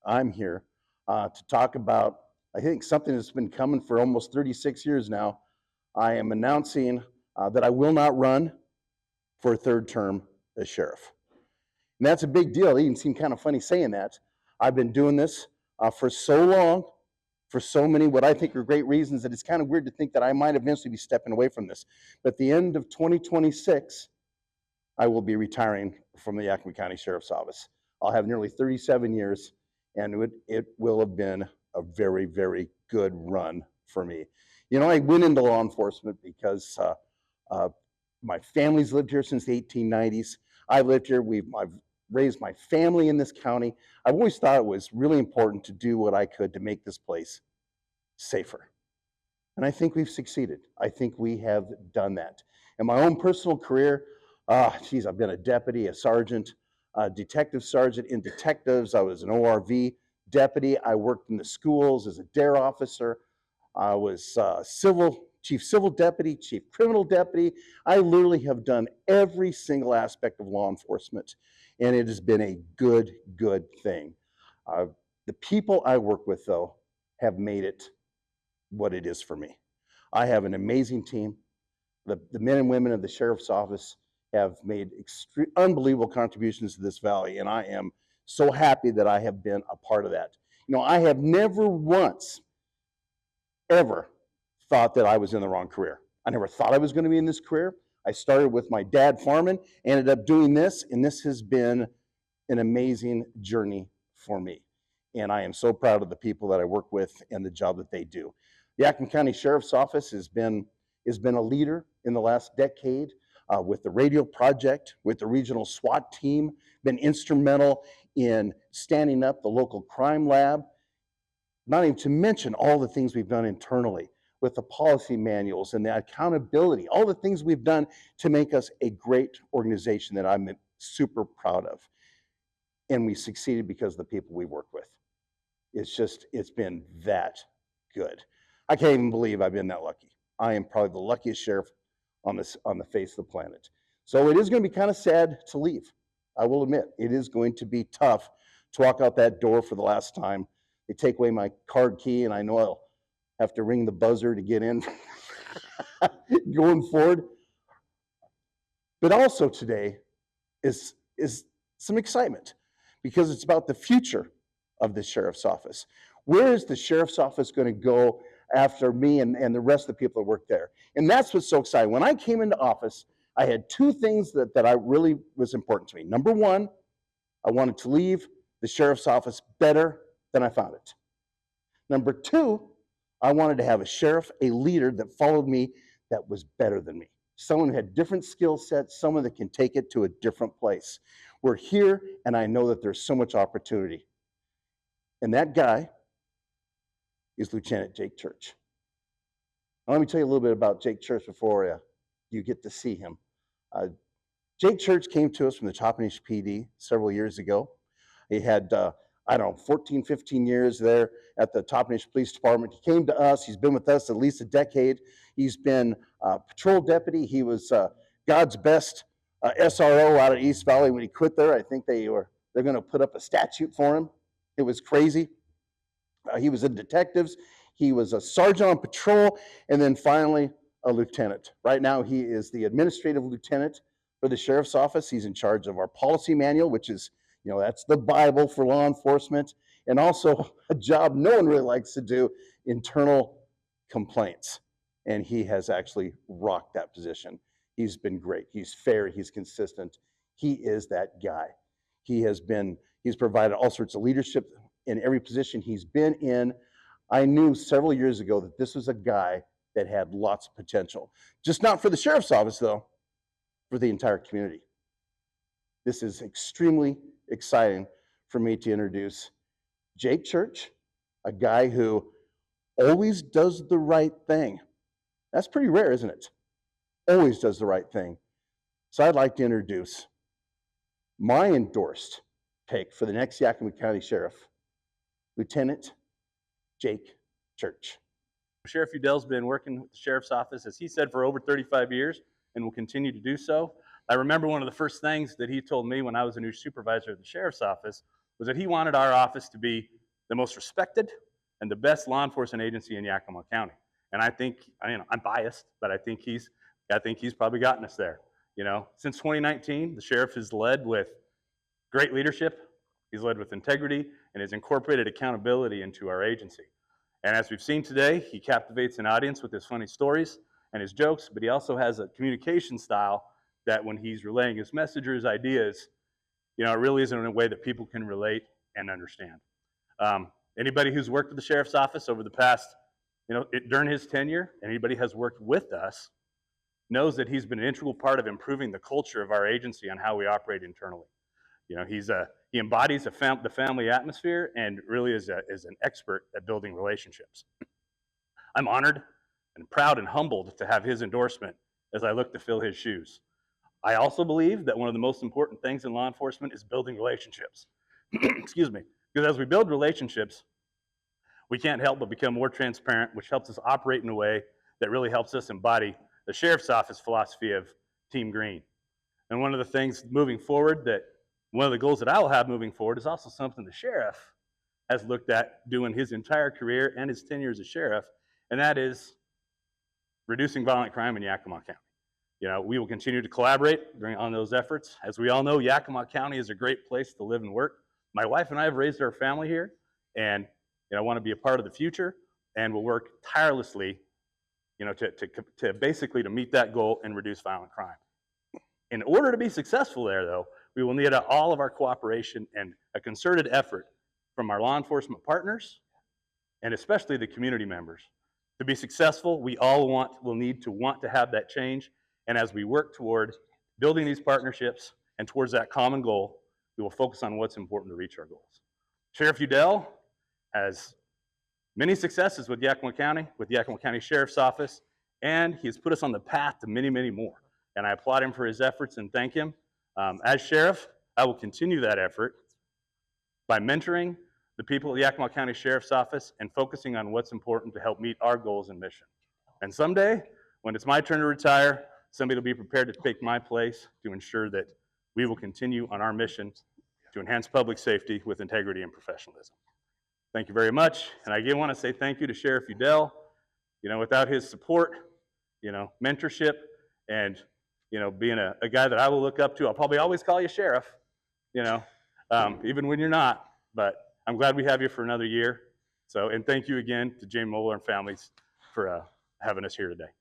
I'm here to talk about, I think, something that's been coming for almost 36 years now. I am announcing that I will not run for a third term as sheriff. And that's a big deal. It even seemed kind of funny saying that. I've been doing this for so long, for so many what I think are great reasons, that it's kind of weird to think that I might eventually be stepping away from this. But at the end of 2026, I will be retiring from the Yakima County Sheriff's Office. I'll have nearly 37 years, and it will have been a very, very good run for me. You know, I went into law enforcement because my family's lived here since the 1890s. I've lived here. I've raised my family in this county. I've always thought it was really important to do what I could to make this place safer. And I think we've succeeded. I think we have done that. In my own personal career, I've been a deputy, a sergeant, a detective sergeant in detectives. I was an ORV deputy. I worked in the schools as a DARE officer. I was chief civil deputy, chief criminal deputy. I literally have done every single aspect of law enforcement, and it has been a good thing. The people I work with, though, have made it what it is for me. I have an amazing team. The men and women of the Sheriff's Office have made unbelievable contributions to this valley, and I am so happy that I have been a part of that. You know, I have never once, ever thought that I was in the wrong career. I never thought I was going to be in this career. I started with my dad farming, ended up doing this, and this has been an amazing journey for me. And I am so proud of the people that I work with and the job that they do. The Yakima County Sheriff's Office has been a leader in the last decade with the radio project, with the regional SWAT team, been instrumental in standing up the local crime lab, not even to mention all the things we've done internally with the policy manuals and the accountability, all the things we've done to make us a great organization that I'm super proud of. And we succeeded because of the people we work with. It's been that good. I can't even believe I've been that lucky. I am probably the luckiest sheriff on the face of the planet. So it is going to be kind of sad to leave. I will admit, it is going to be tough to walk out that door for the last time. They take away my card key, and I know I'll have to ring the buzzer to get in going forward. But also today is some excitement, because it's about the future of the Sheriff's Office. Where is the Sheriff's Office going to go after me and the rest of the people that work there? And that's what's so exciting. When I came into office, I had two things that I really was important to me. Number one, I wanted to leave the Sheriff's Office better than I found it. Number two, I wanted to have a sheriff, a leader that followed me that was better than me. Someone who had different skill sets, someone that can take it to a different place. We're here, and I know that there's so much opportunity. And that guy is Lieutenant Jake Church. Now, let me tell you a little bit about Jake Church before you get to see him. Jake Church came to us from the Toppenish PD several years ago. He had, 14, 15 years there at the Toppenish Police Department. He came to us. He's been with us at least a decade. He's been a patrol deputy. He was God's best SRO out of East Valley. When he quit there, I think they're going to put up a statue for him. It was crazy. He was in detectives. He was a sergeant on patrol, and then finally a lieutenant. Right now, he is the administrative lieutenant for the Sheriff's Office. He's in charge of our policy manual, which is, that's the Bible for law enforcement, and also a job no one really likes to do, internal complaints. And he has actually rocked that position. He's been great. He's fair. He's consistent. He is that guy. He's provided all sorts of leadership in every position he's been in. I knew several years ago that this was a guy that had lots of potential. Just not for the Sheriff's Office, though, for the entire community. This is extremely exciting for me to introduce Jake Church, a guy who always does the right thing. That's pretty rare, isn't it? Always does the right thing. So I'd like to introduce my endorsed pick for the next Yakima County Sheriff, Lieutenant Jake Church. Sheriff Udell's been working with the Sheriff's Office, as he said, for over 35 years and will continue to do so. I remember one of the first things that he told me when I was a new supervisor of the Sheriff's Office was that he wanted our office to be the most respected and the best law enforcement agency in Yakima County. And I think, I'm biased, but I think he's probably gotten us there. Since 2019, the sheriff has led with great leadership, he's led with integrity, and has incorporated accountability into our agency. And as we've seen today, he captivates an audience with his funny stories and his jokes, but he also has a communication style that when he's relaying his message or his ideas, it really is in a way that people can relate and understand. Anybody who's worked with the sheriff's office over the past, during his tenure, anybody has worked with us, knows that he's been an integral part of improving the culture of our agency on how we operate internally. He embodies the family atmosphere and really is an expert at building relationships. I'm honored and proud and humbled to have his endorsement as I look to fill his shoes. I also believe that one of the most important things in law enforcement is building relationships. Excuse me. Because as we build relationships, we can't help but become more transparent, which helps us operate in a way that really helps us embody the sheriff's office philosophy of Team Green. And one of the things moving forward one of the goals that I will have moving forward is also something the sheriff has looked at doing his entire career and his tenure as a sheriff, and that is reducing violent crime in Yakima County. We will continue to collaborate on those efforts. As we all know, Yakima County is a great place to live and work. My wife and I have raised our family here, and I want to be a part of the future, and we'll work tirelessly, to basically to meet that goal and reduce violent crime. In order to be successful there, though, we will need all of our cooperation and a concerted effort from our law enforcement partners, and especially the community members. To be successful, we all will need to want to have that change, and as we work toward building these partnerships and towards that common goal, we will focus on what's important to reach our goals. Sheriff Udell has many successes with Yakima County Sheriff's Office, and he has put us on the path to many, many more. And I applaud him for his efforts and thank him. As sheriff, I will continue that effort by mentoring the people at the Yakima County Sheriff's Office and focusing on what's important to help meet our goals and mission. And someday, when it's my turn to retire, somebody will be prepared to take my place to ensure that we will continue on our mission to enhance public safety with integrity and professionalism. Thank you very much. And I again want to say thank you to Sheriff Udell. Without his support, mentorship, and being a guy that I will look up to, I'll probably always call you Sheriff, even when you're not. But I'm glad we have you for another year. And thank you again to Jane Moeller and families for having us here today.